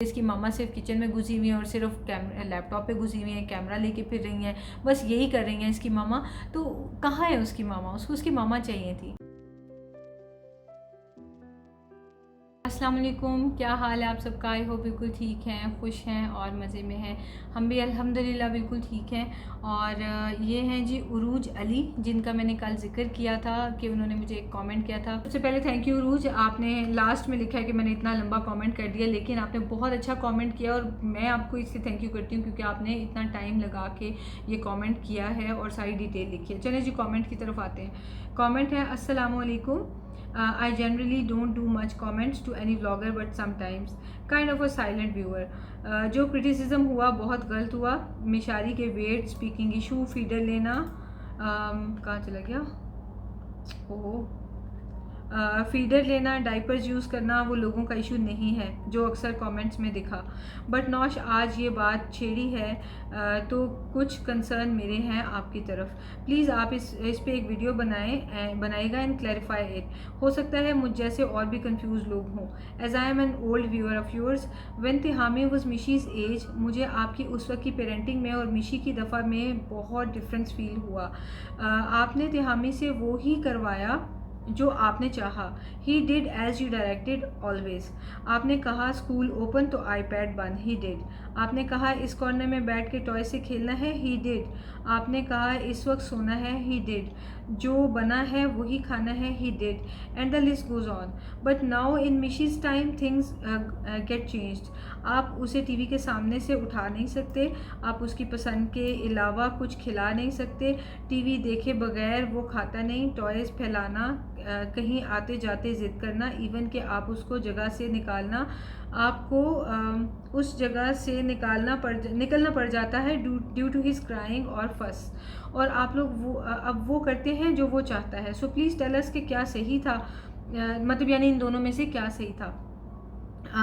इसकी मामा सिर्फ किचन में घुसी हुई हैं और सिर्फ लैपटॉप पे घुसी हुई हैं, कैमरा लेके फिर रही हैं, बस यही कर रही हैं इसकी मामा। तो कहाँ है उसकी मामा? उसको उसकी मामा चाहिए थी। अस्सलाम वालेकुम, क्या हाल है आप सबका? आई होप बिल्कुल ठीक हैं, खुश हैं और मज़े में हैं। हम भी अल्हम्दुलिल्लाह बिल्कुल ठीक हैं। और ये हैं जी उरूज अली, जिनका मैंने कल जिक्र किया था कि उन्होंने मुझे एक कमेंट किया था। सबसे पहले थैंक यू उरूज, आपने लास्ट में लिखा है कि मैंने इतना लंबा कमेंट कर दिया, लेकिन आपने बहुत अच्छा कमेंट किया और मैं आपको इससे थैंक यू करती हूँ क्योंकि आपने इतना टाइम लगा के ये कमेंट किया है और सारी डिटेल लिखी है। चलें जी कमेंट की तरफ आते हैं। कमेंट है, अस्सलाम वालेकुम, I generally don't do much comments to any vlogger but sometimes kind of a silent viewer. जो क्रिटिसिज्म हुआ बहुत गलत हुआ। मिशारी के वेट, स्पीकिंग इशू, फीडर लेना, कहाँ चला गया, ओहो, फीडर लेना, डाइपर्स यूज़ करना वो लोगों का इशू नहीं है जो अक्सर कमेंट्स में दिखा। बट नौश आज ये बात छेड़ी है तो कुछ कंसर्न मेरे हैं आपकी तरफ। प्लीज़ आप इस पे एक वीडियो बनाएगा एंड क्लैरिफाई इट। हो सकता है मुझ जैसे और भी कंफ्यूज लोग हों। As I am an old viewer of yours, when Tihami was Mishi's age, मुझे आपकी उस वक्त की पेरेंटिंग में और मिशी की दफ़ा में बहुत डिफरेंस फील हुआ। आपने तिहामी से वो ही करवाया जो आपने चाहा। He did as you directed always. आपने कहा स्कूल ओपन तो आईपैड बंद। He did. आपने कहा इस कॉर्नर में बैठ के टॉय से खेलना है। He did. आपने कहा इस वक्त सोना है। He did. जो बना है वही खाना है। He did and the list goes on. But now in Mishi's time things get changed. आप उसे टीवी के सामने से उठा नहीं सकते, आप उसकी पसंद के अलावा कुछ खिला नहीं सकते, टीवी देखे बगैर वो खाता नहीं, टॉयज़ फैलाना, कहीं आते जाते ज़िद करना, इवन कि आप उसको जगह से निकालना, आपको उस जगह से निकलना पड़ जाता है ड्यू टू हिज क्राइंग और फस। और आप लोग अब वो करते हैं जो वो चाहता है। सो प्लीज़ टेल अस कि क्या सही था, मतलब यानी इन दोनों में से क्या सही था।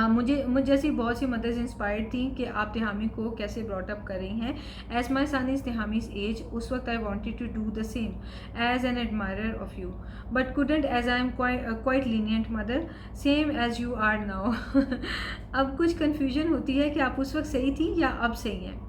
मुझ जैसी बहुत सी मदर्स इंस्पायर्ड थी कि आप तिहामी को कैसे ब्रॉट अप कर रही हैं। As my son is Tihami's age, उस वक्त I wanted to do the same as an admirer of you but couldn't as I am quite lenient mother, same as you are now. अब कुछ confusion होती है कि आप उस वक्त सही थी या अब सही हैं।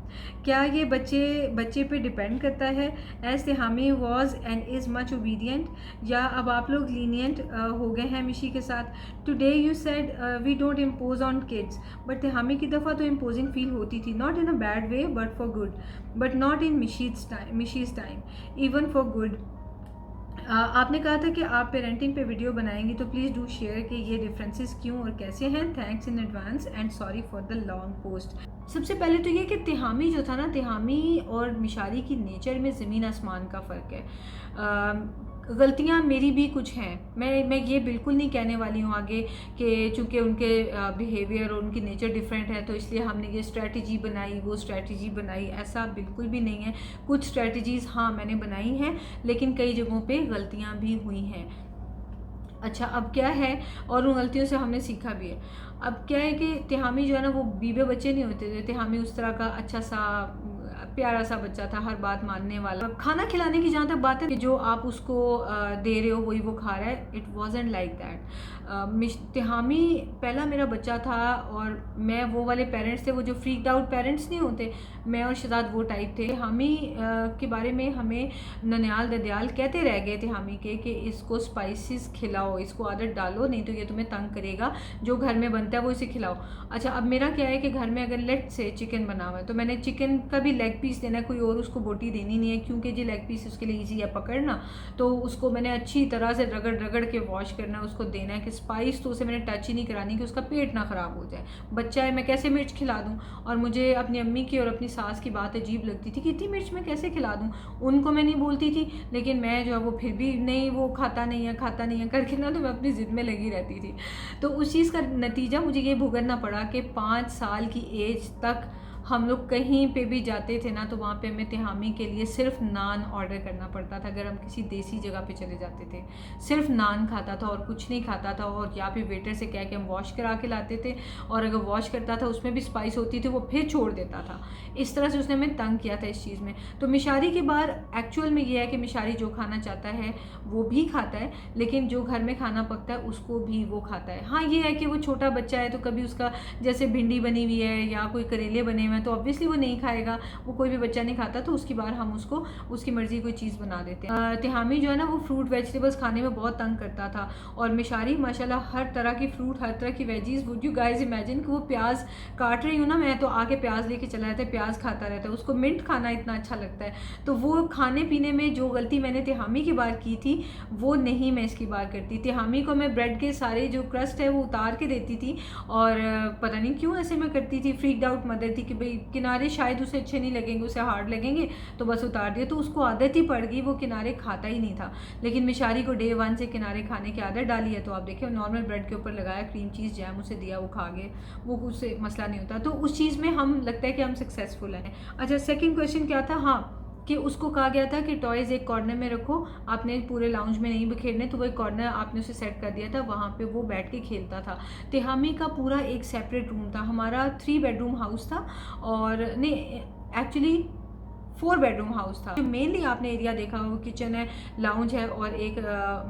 क्या ये बच्चे पे डिपेंड करता है? एज तिहामी was and is much obedient, या अब आप लोग लीनियंट हो गए हैं मिशी के साथ? Today you said we don't impose on kids, but Tihami की दफ़ा तो इम्पोजिंग फील होती थी, not in a bad way but for good, but not in Mishi's time, even for good. आपने कहा था कि आप पेरेंटिंग पे वीडियो बनाएंगी, तो प्लीज़ डू शेयर कि ये डिफरेंसेस क्यों और कैसे हैं। Thanks in advance and sorry for the long post. सबसे पहले तो ये कि तिहामी जो था ना, तिहामी और मिशारी की नेचर में ज़मीन आसमान का फ़र्क है। गलतियाँ मेरी भी कुछ हैं, मैं ये बिल्कुल नहीं कहने वाली हूँ आगे कि चूँकि उनके बिहेवियर और उनकी नेचर डिफरेंट है तो इसलिए हमने ये स्ट्रेटजी बनाई वो स्ट्रेटजी बनाई, ऐसा बिल्कुल भी नहीं है। कुछ स्ट्रेटजीज़ हाँ मैंने बनाई हैं, लेकिन कई जगहों पे गलतियाँ भी हुई हैं। अच्छा, अब क्या है, और उन गलतियों से हमने सीखा भी है। अब क्या है कि तिहामी जो है ना, वो बीबे बच्चे नहीं होते थे। तिहामी उस तरह का अच्छा सा प्यारा सा बच्चा था, हर बात मानने वाला। खाना खिलाने की जहाँ तक बात है कि जो आप उसको दे रहे हो वही वो खा रहा है, it wasn't like that. Tihami पहला मेरा बच्चा था और मैं वो वाले पेरेंट्स थे, वो जो फ्रीक्ड आउट पेरेंट्स नहीं होते, मैं और शहजाद वो टाइप थे। हामी के बारे में हमें ननियाल ददयाल कहते रह गए थे हामी के कि इसको स्पाइसेस खिलाओ, इसको आदत डालो, नहीं तो ये तुम्हें तंग करेगा, जो घर में बनता है वो इसे खिलाओ। अच्छा, अब मेरा क्या है कि घर में अगर लेट से चिकन बना हुआ है तो मैंने चिकन का भी लेग पीस देना है, कोई और उसको बोटी देनी नहीं है, क्योंकि जी लेग पीस उसके लिए ईजी है पकड़ना, तो उसको मैंने अच्छी तरह से रगड़ के वॉश करना है, उसको देना है। कि स्पाइस तो उसे मैंने टच ही नहीं करानी कि उसका पेट ना ख़राब हो जाए, बच्चा है, मैं कैसे मिर्च खिला दूँ। और मुझे अपनी अम्मी की और अपनी सास की बात अजीब लगती थी कि इतनी मिर्च मैं कैसे खिला दूँ। उनको मैं नहीं बोलती थी, लेकिन मैं जो है वो फिर भी नहीं, वो खाता नहीं है करके ना, तो मैं अपनी ज़िद में लगी रहती थी। तो उस चीज़ का नतीजा मुझे ये भुगतना पड़ा कि 5 साल की एज तक हम लोग कहीं पे भी जाते थे ना तो वहाँ पे हमें तिहामी के लिए सिर्फ नान ऑर्डर करना पड़ता था। अगर हम किसी देसी जगह पे चले जाते थे, सिर्फ नान खाता था और कुछ नहीं खाता था, और या फिर वेटर से कह के हम वॉश करा के लाते थे, और अगर वॉश करता था उसमें भी स्पाइस होती थी वो फिर छोड़ देता था। इस तरह से उसने हमें तंग किया था इस चीज़ में। तो मिशारी के बाहर एक्चुअल में ये है कि मिशारी जो खाना चाहता है वो भी खाता है, लेकिन जो घर में खाना पकता है उसको भी वो खाता है। हाँ ये है कि वो छोटा बच्चा है तो कभी उसका जैसे भिंडी बनी हुई है या कोई करेले बने हुए हैं तो ऑब्वियसली वो नहीं खाएगा, वो कोई भी बच्चा नहीं खाता, तो उसकी बार हम उसको उसकी मर्जी कोई चीज़ बना देते हैं। तिहामी जो है ना वो फ्रूट वेजिटेबल्स खाने में बहुत तंग करता था, और मिशारी माशाल्लाह हर तरह की फ्रूट, हर तरह की veggies. Would you guys imagine कि वो प्याज काट रही हूँ ना मैं तो आके प्याज लेके चला जाता है, प्याज खाता रहता है, उसको मिंट खाना इतना अच्छा लगता है। तो वो खाने पीने में जो गलती मैंने तिहामी की बार की थी वो नहीं मैं इसकी बार करती। तिहामी को मैं ब्रेड के सारे जो क्रस्ट है वो उतार के देती थी, और पता नहीं क्यों ऐसे मैं करती थी, फ्रीक्ड आउट मदर थी कि भाई किनारे शायद उसे अच्छे नहीं लगेंगे, उसे हार्ड लगेंगे, तो बस उतार दिया। तो उसको आदत ही पड़ गई, वो किनारे खाता ही नहीं था। लेकिन मिशारी को डे 1 से किनारे खाने की आदत डाली है, तो आप देखिए नॉर्मल ब्रेड के ऊपर लगाया, क्रीम चीज़ जैम उसे दिया, वो खा गए, वो उससे मसला नहीं होता। तो उस चीज़ में हम लगता है कि हम सक्सेसफुल हैं। अच्छा सेकंड क्वेश्चन क्या था? हाँ, कि उसको कहा गया था कि टॉयज़ एक कॉर्नर में रखो, आपने पूरे लाउंज में नहीं बिखेरने, तो वो एक कॉर्नर आपने उसे सेट कर दिया था, वहाँ पे वो बैठ के खेलता था। तिहामी का पूरा एक सेपरेट रूम था, हमारा 3 बेडरूम हाउस था, और नहीं एक्चुअली 4 बेडरूम हाउस था। मेनली आपने एरिया देखा वो किचन है, लाउंज है, और एक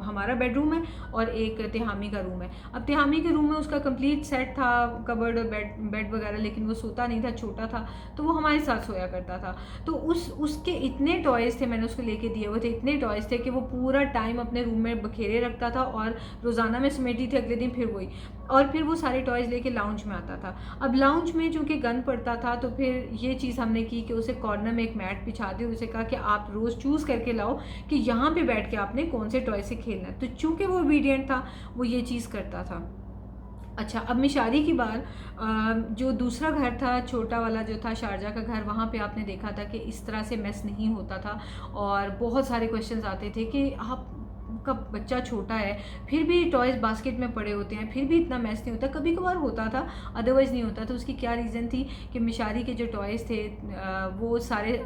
हमारा बेडरूम है, और एक तिहामी का रूम है। अब तिहामी के रूम में उसका कंप्लीट सेट था, कबर्ड और बेड वगैरह, लेकिन वो सोता नहीं था, छोटा था, तो वो हमारे साथ सोया करता था। तो उसके इतने टॉयज़ थे, मैंने उसको लेके दिए हुए थे, इतने टॉयज़ थे कि वो पूरा टाइम अपने रूम में बखेरे रखता था, और रोज़ाना में समेटी थी, अगले दिन फिर वही, और फिर वो सारे टॉयज़ लेके लाउंज में आता था। अब लाउंज में चूँकि गंद पड़ता था, तो फिर ये चीज़ हमने की कि उसे कॉर्नर में एक मैट बिछा दी, उसे कहा कि आप रोज़ चूज़ करके लाओ कि यहाँ पे बैठ के आपने कौन से टॉय से खेलना है। तो चूँकि वो ओबीडिएंट था, वो ये चीज़ करता था। अच्छा, अब मिशारी की बार जो दूसरा घर था, छोटा वाला जो था शारजा का घर, वहाँ पे आपने देखा था कि इस तरह से मेस नहीं होता था, और बहुत सारे क्वेश्चंस आते थे कि आप का बच्चा छोटा है फिर भी टॉयज़ बास्केट में पड़े होते हैं, फिर भी इतना मैस नहीं होता। कभी कभार होता था, अदरवाइज़ नहीं होता। तो उसकी क्या रीज़न थी कि मिशारी के जो टॉयज़ थे वो सारे,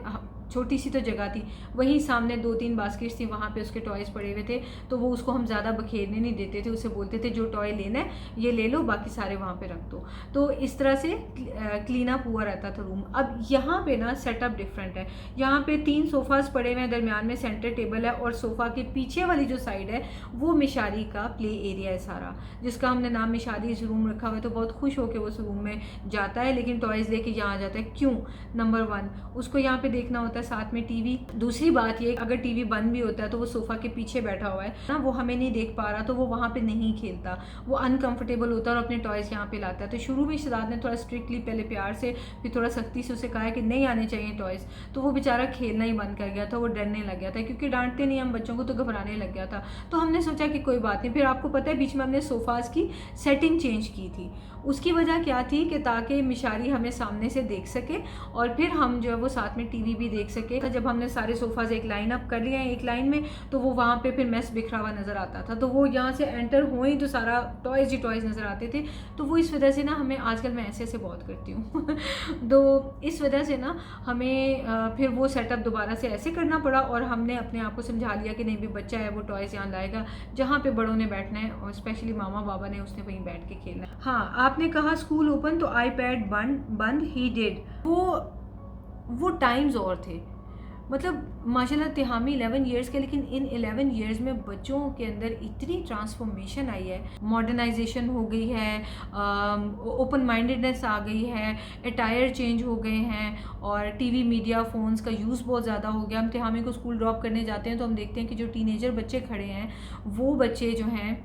छोटी सी तो जगह थी, वहीं सामने 2-3 बास्केट्स थी, वहाँ पे उसके टॉयज़ पड़े हुए थे, तो वो उसको हम ज़्यादा बखेरने नहीं देते थे, उसे बोलते थे जो टॉय लेना है ये ले लो, बाकी सारे वहाँ पे रख दो। तो इस तरह से क्लीन अप हुआ रहता था रूम। अब यहाँ पे ना सेटअप डिफरेंट है, यहाँ पे 3 सोफ़ाज़ पड़े हुए हैं, दरमियान में सेंटर टेबल है, और सोफ़ा के पीछे वाली जो साइड है वो मिशारी का प्ले एरिया है सारा, जिसका हमने नाम मिशारी रूम रखा हुआ है। तो बहुत खुश होकर वो उस रूम में जाता है, लेकिन टॉयज़ लेके यहाँ आ जाता है। क्यों? नंबर 1, उसको यहाँ पे देखना होता है, साथ में टीवी। दूसरी बात ये, अगर टीवी बंद भी होता है तो वो सोफ़ा के पीछे बैठा हुआ है ना, वो हमें नहीं देख पा रहा, तो वो वहाँ पे नहीं खेलता, वो अनकंफर्टेबल होता है और अपने टॉयज़ यहाँ पे लाता है। तो शुरू में शहजाद ने थोड़ा स्ट्रिक्टली, पहले प्यार से, फिर थोड़ा सख्ती से उसे कहा है कि नहीं आने चाहिए टॉयज़, तो वो बेचारा खेलना ही बंद कर गया था, वो डरने लग गया था, क्योंकि डांटते नहीं हम बच्चों को, तो घबराने लग गया था। तो हमने सोचा कि कोई बात नहीं। फिर आपको पता है बीच में हमने सोफ़ाज़ की सेटिंग चेंज की थी। उसकी वजह क्या थी कि ताकि मिशारी हमें सामने से देख सके, और फिर हम जो है वो साथ में टीवी भी देख सके। तो जब हमने सारे सोफ़ाज़ एक लाइन अप कर लिए हैं एक लाइन में, तो वो वहाँ पे फिर मेस बिखरा हुआ नज़र आता था। तो वो यहाँ से एंटर हो ही तो सारा टॉयज़ ही टॉयज़ नज़र आते थे। तो वो इस वजह से ना हमें, आजकल मैं ऐसे बहुत करती हूँ तो इस वजह से ना हमें फिर वो सेटअप दोबारा से ऐसे करना पड़ा, और हमने अपने आप को समझा लिया कि नहीं भी बच्चा है वो टॉयज़ यहाँ लाएगा, जहाँ पे बड़ों ने बैठना है, और स्पेशली मामा बाबा ने, उसने वहीं बैठ के खेलना है। हाँ, आपने कहा स्कूल ओपन तो आईपैड बंद ही डिड। वो टाइम्स और थे, मतलब माशाल्लाह तिहामी 11 इयर्स के, लेकिन इन 11 इयर्स में बच्चों के अंदर इतनी ट्रांसफॉर्मेशन आई है, मॉडर्नाइजेशन हो गई है, ओपन माइंडेडनेस आ गई है, अटायर चेंज हो गए हैं, और टीवी, मीडिया, फ़ोन्स का यूज़ बहुत ज़्यादा हो गया। हम तिहामी को स्कूल ड्रॉप करने जाते हैं तो हम देखते हैं कि जो टीनेजर बच्चे खड़े हैं, वो बच्चे जो हैं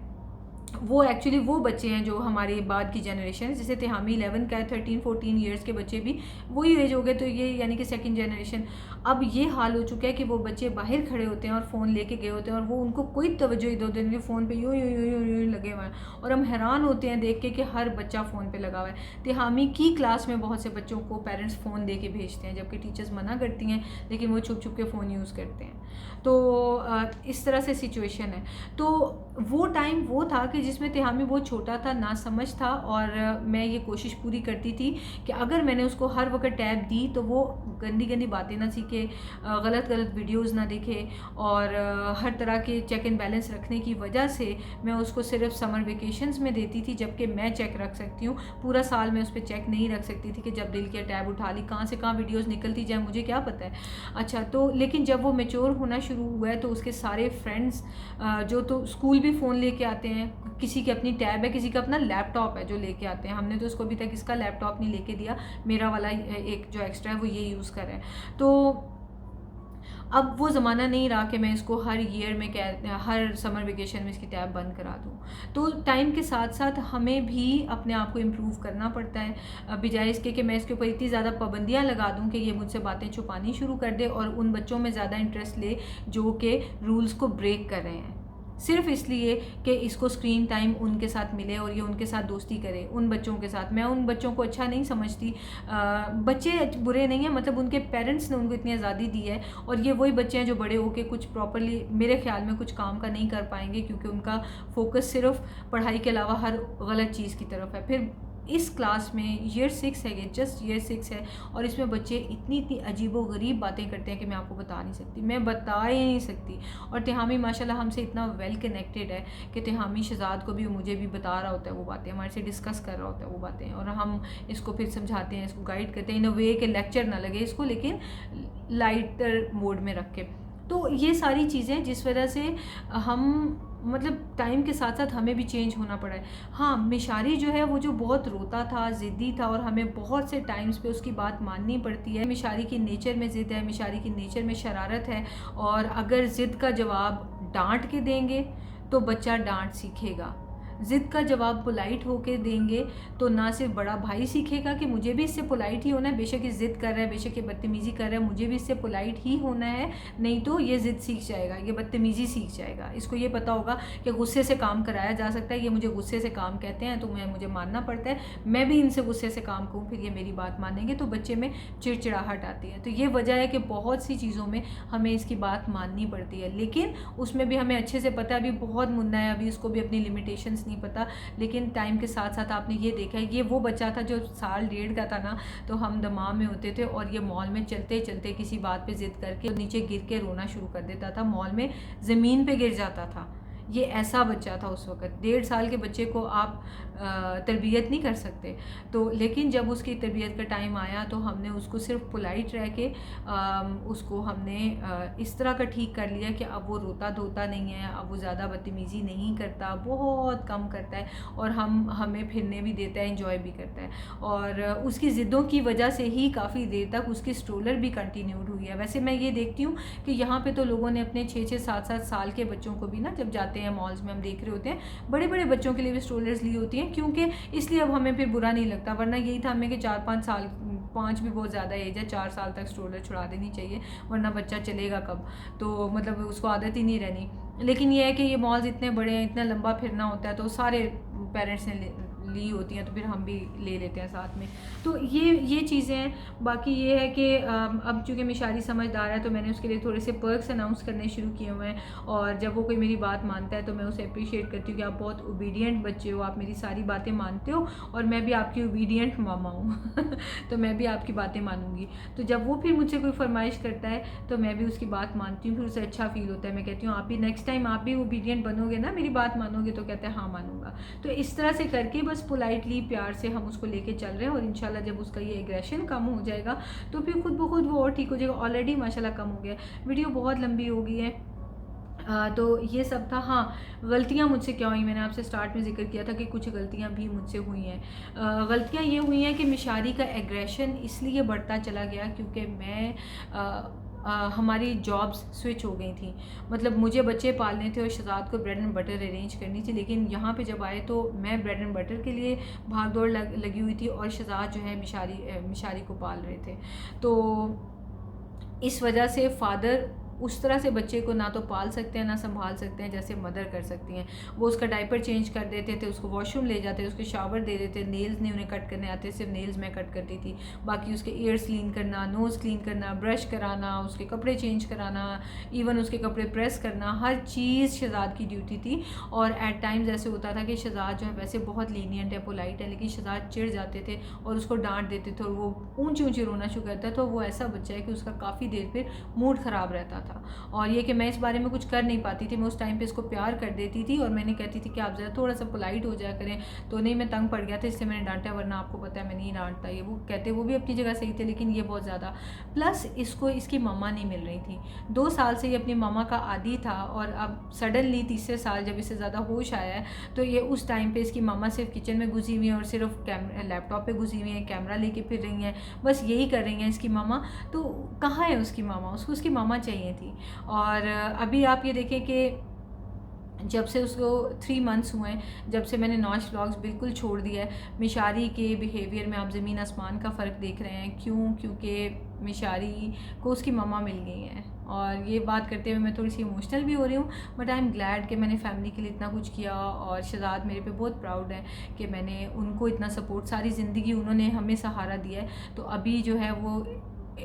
वो एक्चुअली वो बच्चे हैं जो हमारे बाद की जनरेशन है। जैसे तिहामी 11 का है, 13-14 इयर्स के बच्चे भी वही एज हो गए, तो ये यानी कि सेकंड जनरेशन। अब ये हाल हो चुका है कि वो बच्चे बाहर खड़े होते हैं और फ़ोन लेके गए होते हैं, और वो उनको कोई तवज्जो इधर उधर नहीं, फ़ोन पे यूँ लगे हुए हैं, और हम हैरान होते हैं देख के कि हर बच्चा फ़ोन पे लगा हुआ है। तिहामी की क्लास में बहुत से बच्चों को पेरेंट्स फ़ोन दे के भेजते हैं, जबकि टीचर्स मना करती हैं, लेकिन वो छुप छुप के फ़ोन यूज़ करते हैं। तो इस तरह से सिचुएशन है। तो वो टाइम वो था कि जिसमें तिहामी बहुत छोटा था, ना समझ था, और मैं ये कोशिश पूरी करती थी कि अगर मैंने उसको हर वक्त टैब दी तो वो गंदी गंदी बातें ना सीखे, गलत गलत वीडियोस ना देखे, और हर तरह के चेक एंड बैलेंस रखने की वजह से मैं उसको सिर्फ समर वेकेशंस में देती थी, जबकि मैं चेक रख सकती हूँ। पूरा साल मैं उस पर चेक नहीं रख सकती थी कि जब दिल किया टैब उठा ली, कहाँ से कहाँ वीडियोज़ निकलती जाए मुझे क्या पता है। अच्छा, तो लेकिन जब वो मेच्योर होना शुरू हुआ है तो उसके सारे फ्रेंड्स जो तो स्कूल भी फ़ोन लेके आते हैं, किसी की अपनी टैब है, किसी का अपना लैपटॉप है जो लेके आते हैं। हमने तो उसको अभी तक इसका लैपटॉप नहीं लेके दिया, मेरा वाला एक जो एक्स्ट्रा है वो ये यूज़ कर रहे हैं। तो अब वो ज़माना नहीं रहा कि मैं इसको हर ईयर में हर समर वेकेशन में इसकी टैब बंद करा दूँ। तो टाइम के साथ साथ हमें भी अपने आप को इम्प्रूव करना पड़ता है, बजाय इसके कि मैं इसके ऊपर इतनी ज़्यादा पाबंदियाँ लगा दूँ कि ये मुझसे बातें छुपानी शुरू कर दे और उन बच्चों में ज़्यादा इंटरेस्ट ले जो कि रूल्स को ब्रेक कर रहे हैं, सिर्फ इसलिए कि इसको स्क्रीन टाइम उनके साथ मिले और ये उनके साथ दोस्ती करे, उन बच्चों के साथ। मैं उन बच्चों को अच्छा नहीं समझती, बच्चे बुरे नहीं हैं, मतलब उनके पेरेंट्स ने उनको इतनी आज़ादी दी है, और ये वही बच्चे हैं जो बड़े होके कुछ प्रॉपरली मेरे ख्याल में कुछ काम का नहीं कर पाएंगे, क्योंकि उनका फोकस सिर्फ पढ़ाई के अलावा हर गलत चीज़ की तरफ है। फिर इस क्लास में ईयर 6 है, ये जस्ट ईयर 6 है, और इसमें बच्चे इतनी इतनी अजीबो गरीब बातें करते हैं कि मैं आपको बता नहीं सकती, मैं बता ही नहीं सकती। और तिहामी माशाल्लाह हमसे इतना वेल कनेक्टेड है कि तिहामी शहजाद को भी मुझे भी बता रहा होता है वो बातें, हमारे से डिस्कस कर रहा होता है वो बातें, और हम इसको फिर समझाते हैं, इसको गाइड करते हैं इन अ वे के लेक्चर ना लगे इसको, लेकिन लाइटर मोड में रख के। तो ये सारी चीज़ें जिस वजह से हम मतलब टाइम के साथ साथ हमें भी चेंज होना पड़ा है। हाँ, मिशारी जो है वो जो बहुत रोता था, ज़िद्दी था, और हमें बहुत से टाइम्स पे उसकी बात माननी पड़ती है। मिशारी की नेचर में ज़िद है, मिशारी की नेचर में शरारत है, और अगर ज़िद का जवाब डांट के देंगे तो बच्चा डांट सीखेगा, ज़िद का जवाब पोलाइट होके देंगे तो ना सिर्फ बड़ा भाई सीखेगा कि मुझे भी इससे पोलाइट ही होना है, बेशक ये ज़िद कर रहा है, बेशक ये बदतमीज़ी कर रहा है, मुझे भी इससे पोलाइट ही होना है, नहीं तो ये ज़िद सीख जाएगा, ये बदतमीज़ी सीख जाएगा। इसको ये पता होगा कि गुस्से से काम कराया जा सकता है, ये मुझे गुस्से से काम कहते हैं तो मुझे मानना पड़ता है, मैं भी इनसे गुस्से से काम कहूँ फिर ये मेरी बात मानेंगे, तो बच्चे में चिड़चिड़ाहट आती है। तो ये वजह है कि बहुत सी चीज़ों में हमें इसकी बात माननी पड़ती है, लेकिन उसमें भी हमें अच्छे से पता है अभी बहुत मुन्ना है, अभी इसको भी अपनी लिमिटेशंस नहीं पता। लेकिन टाइम के साथ साथ आपने ये देखा है, ये वो बच्चा था जो 1.5 साल का था ना, तो हम दमाम में होते थे और ये मॉल में चलते चलते किसी बात पे ज़िद करके नीचे गिर के रोना शुरू कर देता था, मॉल में ज़मीन पे गिर जाता था। ये ऐसा बच्चा था उस वक्त। 1.5 साल के बच्चे को आप तरबियत नहीं कर सकते। तो लेकिन जब उसकी तरबियत का टाइम आया तो हमने उसको सिर्फ पोलाइट रह के उसको हमने इस तरह का ठीक कर लिया कि अब वो रोता धोता नहीं है, अब वो ज़्यादा बदतमीज़ी नहीं करता, बहुत कम करता है, और हमें फिरने भी देता है, इंजॉय भी करता है। और उसकी ज़िद्दों की वजह से ही काफ़ी देर तक उसकी स्ट्रोलर भी कंटिन्यूड हुई है। वैसे मैं ये देखती हूँ कि यहाँ पे तो लोगों ने अपने 6-6, 7-7 साल के बच्चों को भी ना, जब जाते हैं मॉल्स में हम देख रहे होते हैं, बड़े बड़े बच्चों के लिए भी स्ट्रोलर्स ली होती हैं, क्योंकि इसलिए अब हमें फिर बुरा नहीं लगता। वरना यही था हमें कि 4-5 साल, 5 भी बहुत ज़्यादा एज है, 4 साल तक स्ट्रोलर छुड़ा देनी चाहिए, वरना बच्चा चलेगा कब, तो मतलब उसको आदत ही नहीं रहनी। लेकिन ये है कि ये मॉल्स इतने बड़े हैं, इतना लंबा फिरना होता है, तो सारे पेरेंट्स ने ली होती हैं, तो फिर हम भी ले लेते हैं साथ में। तो ये चीज़ें हैं। बाकी ये है कि अब चूँकि मिशारी समझदार है तो मैंने उसके लिए थोड़े से पर्क्स अनाउंस करने शुरू किए हुए हैं, और जब वो कोई मेरी बात मानता है तो मैं उसे अप्रिशिएट करती हूँ कि आप बहुत ओबीडियंट बच्चे हो, आप मेरी सारी बातें मानते हो, और मैं भी आपकी ओबीडियंट मामा हूँ तो मैं भी आपकी बातें मानूंगी। तो जब वो फिर मुझसे कोई फरमाइश करता है तो मैं भी उसकी बात मानती हूँ, फिर उसे अच्छा फील होता है। मैं कहती हूँ आप भी नेक्स्ट टाइम आप भी ओबीडियंट बनोगे ना, मेरी बात मानोगे? तो कहते हैं हाँ मानूंगा। तो इस तरह से करके बस पोलाइटली प्यार से हम उसको लेके चल रहे हैं, और इंशाल्लाह जब उसका ये एग्रेशन कम हो जाएगा तो फिर खुद ब खुद वो और ठीक हो जाएगा। ऑलरेडी माशाल्लाह कम हो गया। वीडियो बहुत लंबी हो गई है। तो ये सब था। हाँ, गलतियाँ मुझसे क्या हुई, मैंने आपसे स्टार्ट में जिक्र किया था कि कुछ गलतियाँ भी मुझसे हुई हैं। गलतियाँ ये हुई हैं कि मिशारी का एग्रेशन इसलिए बढ़ता चला गया क्योंकि मैं हमारी जॉब्स स्विच हो गई थी। मतलब मुझे बच्चे पालने थे और शहजाद को ब्रेड एंड बटर अरेंज करनी थी, लेकिन यहाँ पे जब आए तो मैं ब्रेड एंड बटर के लिए भाग दौड़ लगी हुई थी, और शहजाद जो है मिशारी को पाल रहे थे। तो इस वजह से फादर उस तरह से बच्चे को ना तो पाल सकते हैं ना संभाल सकते हैं जैसे मदर कर सकती हैं। वो उसका डायपर चेंज कर देते थे, उसको वॉशरूम ले जाते, उसके शावर दे देते, नेल्स नहीं उन्हें कट करने आते, सिर्फ नेल्स मैं कट करती थी, बाकी उसके ईयर्स क्लीन करना, नोज़ क्लीन करना, ब्रश कराना, उसके कपड़े चेंज कराना, इवन उसके कपड़े प्रेस करना, हर चीज़ शहजाद की ड्यूटी थी। और एट टाइम्स ऐसे होता था कि शहजाद जो है वैसे बहुत लीनियंट है, पोलाइट है, लेकिन शहजाद चिढ़ जाते थे और उसको डांट देते थे और वो ऊंची ऊंची रोना शुरू करता था। तो वो ऐसा बच्चा है कि उसका काफ़ी देर फिर मूड ख़राब रहता था। और ये कि मैं इस बारे में कुछ कर नहीं पाती थी, मैं उस टाइम पे इसको प्यार कर देती थी और मैंने कहती थी कि आप ज़रा थोड़ा सा पोलाइट हो जाया करें। तो नहीं, मैं तंग पड़ गया था, इससे मैंने डांटा, वरना आपको पता है मैं नहीं डांटता। ये वो कहते वो भी अपनी जगह सही थे, लेकिन ये बहुत ज़्यादा। प्लस इसको इसकी मम्मा नहीं मिल रही थी। 2 साल से ये अपनी मम्मा का आदी था और अब सडनली तीसरे साल जब इसे ज़्यादा होश आया है तो ये उस टाइम पे इसकी मम्मा सिर्फ किचन में घुसी हुई है और सिर्फ लैपटॉप पे घुसी हुई है, कैमरा लेके फिर रही हैं, बस यही कर रही हैं इसकी मामा। तो कहाँ है उसकी मामा? उसको उसकी मामा चाहिए थी। और अभी आप ये देखें कि जब से उसको 3 मंथ्स हुए हैं, जब से मैंने नॉश व्लॉग्स बिल्कुल छोड़ दिया है, मिशारी के बिहेवियर में आप ज़मीन आसमान का फ़र्क देख रहे हैं। क्यों? क्योंकि मिशारी को उसकी मम्मा मिल गई हैं। और ये बात करते हुए मैं थोड़ी सी इमोशनल भी हो रही हूँ, बट आई एम ग्लैड कि मैंने फैमिली के लिए इतना कुछ किया। और शहजाद मेरे पे बहुत प्राउड है कि मैंने उनको इतना सपोर्ट, सारी ज़िंदगी उन्होंने हमें सहारा दिया है। तो अभी जो है वो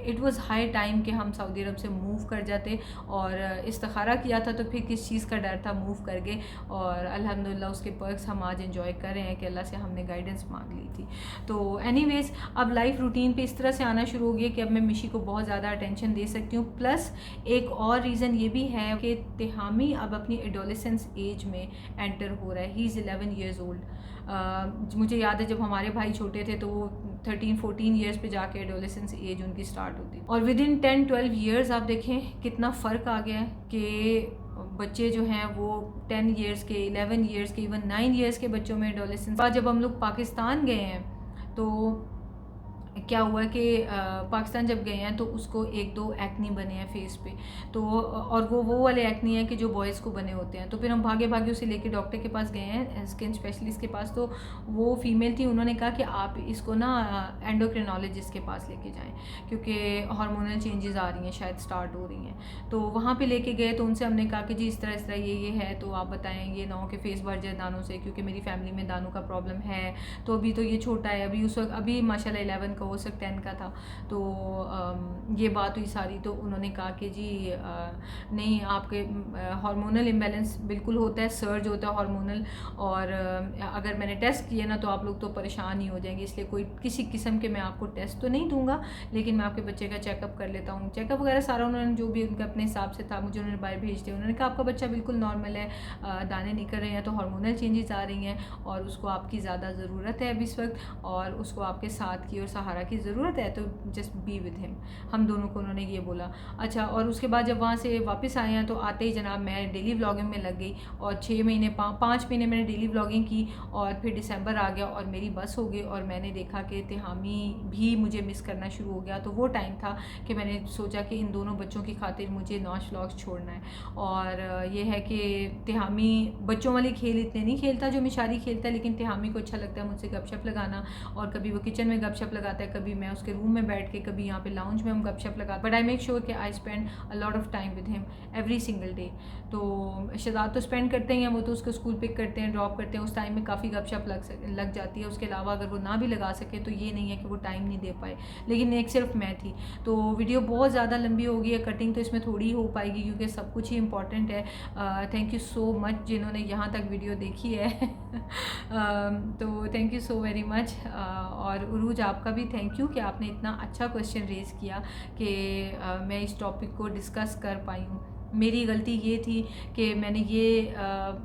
इट वॉज़ हाई टाइम कि हम सऊदी अरब से मूव कर जाते। और इस्तिखारा किया था तो फिर किस चीज़ का डर था, मूव कर गए। और अल्हम्दुलिल्लाह उसके पर्क्स हम आज एंजॉय कर रहे हैं कि अल्लाह से हमने गाइडेंस मांग ली थी। तो एनीवेज़ अब लाइफ रूटीन पे इस तरह से आना शुरू हो गया कि अब मैं मिशी को बहुत ज़्यादा अटेंशन दे सकती हूँ। प्लस एक और रीज़न ये भी है कि तिहामी अब अपनी एडोलेसेंस एज में एंटर हो रहा है। He is 11 years old. मुझे याद है जब हमारे भाई छोटे थे तो वो 13-14 ईयर्स पे जाके एडोलेसेंस एज उनकी स्टार्ट होती। और विद इन 10-12 ईयर्स आप देखें कितना फ़र्क आ गया है कि बच्चे जो हैं वो 10 ईयर्स के, 11 ईयर्स के, इवन 9 ईयर्स के बच्चों में एडोलेसेंस। जब हम लोग पाकिस्तान गए हैं तो क्या हुआ कि पाकिस्तान जब गए हैं तो उसको 1-2 एक्नी बने हैं फेस पे। तो और वो वाले एक्नी हैं कि जो बॉयज़ को बने होते हैं। तो फिर हम भागे भागे उसे लेके डॉक्टर के पास गए हैं, स्किन स्पेशलिस्ट के पास। तो वो फीमेल थी, उन्होंने कहा कि आप इसको ना एंडोक्रिनोलॉजिस्ट के पास लेके जाएं क्योंकि हार्मोनल चेंजेस आ रही हैं, शायद स्टार्ट हो रही हैं। तो वहाँ पर लेके गए तो उनसे हमने कहा कि जी इस तरह ये है, तो आप बताएँ, ये ना हो कि फेस भर जाए दानों से, क्योंकि मेरी फैमिली में दानों का प्रॉब्लम है। तो अभी तो ये छोटा है, अभी उस वक्त अभी माशाल्लाह 11 का, हो सकता 10 का था। तो ये बात हुई सारी। तो उन्होंने कहा कि जी नहीं, आपके हार्मोनल इम्बैलेंस बिल्कुल होता है, सर्ज होता है हार्मोनल। और अगर मैंने टेस्ट किए ना तो आप लोग तो परेशान ही हो जाएंगे, इसलिए कोई किसी किस्म के मैं आपको टेस्ट तो नहीं दूंगा, लेकिन मैं आपके बच्चे का चेकअप कर लेता हूँ। चेकअप वगैरह सारा उन्होंने जो भी उनका अपने हिसाब से था मुझे उन्होंने बाहर भेज दिया। उन्होंने कहा आपका बच्चा बिल्कुल नॉर्मल है, दाने निकल रहे हैं, तो हार्मोनल चेंजेस आ रही हैं और उसको आपकी ज़्यादा ज़रूरत है अभी इस वक्त, और उसको आपके साथ की और सहारा की ज़रूरत है, तो जस्ट बी विद हिम। हम दोनों को उन्होंने ये बोला। अच्छा, और उसके बाद जब वहाँ से वापस आए हैं तो आते ही जनाब मैं डेली व्लॉगिंग में लग गई और 6 महीने 5 महीने मैंने डेली व्लॉगिंग की। और फिर दिसंबर आ गया और मेरी बस हो गई और मैंने देखा कि तिहामी भी मुझे मिस करना शुरू हो गया। तो वो टाइम था कि मैंने सोचा कि इन दोनों बच्चों की खातिर मुझे नॉश व्लॉग्स छोड़ना है। और ये है कि तिहामी बच्चों वाले खेल इतने नहीं खेलता जो मिशारी खेलता है, लेकिन तिहामी को अच्छा लगता है मुझसे गपशप लगाना। और कभी वो किचन में गपशप लगाता है, कभी मैं उसके रूम में बैठ के, कभी यहाँ पे लाउंज में हम गपशप लगाते। बट आई मेक श्योर कि I spend a lot of time with him every single day. तो शहजाद तो स्पेंड करते ही हैं, वो तो उसको स्कूल पिक करते हैं, ड्रॉप करते हैं, उस टाइम में काफ़ी गपशप लग जाती है। उसके अलावा अगर वो ना भी लगा सके तो ये नहीं है कि वो टाइम नहीं दे पाए, लेकिन एक सिर्फ मैं थी। तो वीडियो बहुत ज़्यादा लंबी हो गई है, कटिंग तो इसमें थोड़ी हो पाएगी क्योंकि सब कुछ ही इंपॉर्टेंट है। थैंक यू सो मच जिन्होंने यहाँ तक वीडियो देखी है। तो thank you so very much. और उरूज आपका भी थैंक यू कि आपने इतना अच्छा क्वेश्चन रेज़ किया कि मैं इस टॉपिक को डिस्कस कर पाई हूँ। मेरी गलती ये थी कि मैंने ये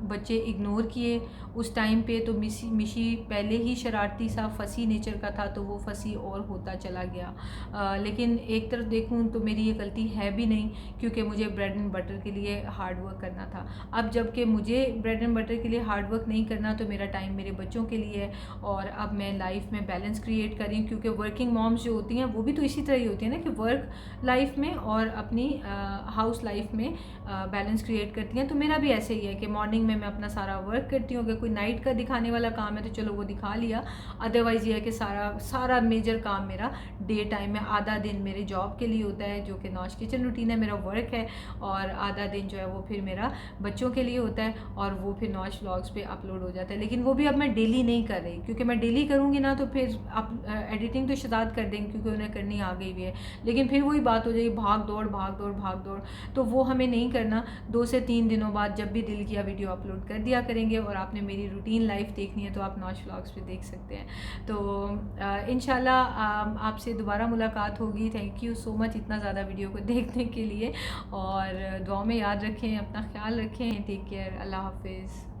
बच्चे इग्नोर किए उस टाइम पे। तो मिशी पहले ही शरारती सा फसी नेचर का था, तो वो फसी और होता चला गया। लेकिन एक तरफ देखूं तो मेरी ये गलती है भी नहीं, क्योंकि मुझे ब्रेड एंड बटर के लिए हार्ड वर्क करना था। अब जबकि मुझे ब्रेड एंड बटर के लिए हार्ड वर्क नहीं करना, तो मेरा टाइम मेरे बच्चों के लिए है। और अब मैं लाइफ में बैलेंस क्रिएट कर रही हूँ, क्योंकि वर्किंग मॉम्स जो होती हैं वो भी तो इसी तरह ही होती हैं ना, कि वर्क लाइफ में और अपनी हाउस लाइफ में बैलेंस क्रिएट करती हैं। तो मेरा भी ऐसे ही है कि मॉर्निंग में मैं अपना सारा वर्क करती हूँ। अगर कोई नाइट का दिखाने वाला काम है तो चलो वो दिखा लिया, अदरवाइज़ ये है कि सारा मेजर काम मेरा डे टाइम में, आधा दिन मेरे जॉब के लिए होता है जो कि नौश किचन रूटीन है, मेरा वर्क है, और आधा दिन जो है वो फिर मेरा बच्चों के लिए होता है, और वो फिर नौश व्लॉग्स पे अपलोड हो जाता है। लेकिन वो भी अब मैं डेली नहीं कर रही, क्योंकि मैं डेली करूँगी ना तो फिर अब एडिटिंग तो शहजाद कर देंगे क्योंकि उन्हें करनी आ गई हुई है, लेकिन फिर वही बात हो जाएगी भाग दौड़ भाग दौड़ भाग दौड़, तो वो हमें नहीं करना। 2 से 3 दिनों बाद जब भी दिल किया वीडियो अपलोड कर दिया करेंगे, और आपने मेरी रूटीन लाइफ देखनी है तो आप नौश व्लॉग्स पे देख सकते हैं। तो इंशाल्लाह आपसे दोबारा मुलाकात होगी। थैंक यू सो मच इतना ज़्यादा वीडियो को देखने के लिए, और दुआ में याद रखें, अपना ख्याल रखें। टेक केयर, अल्लाह हाफिज़।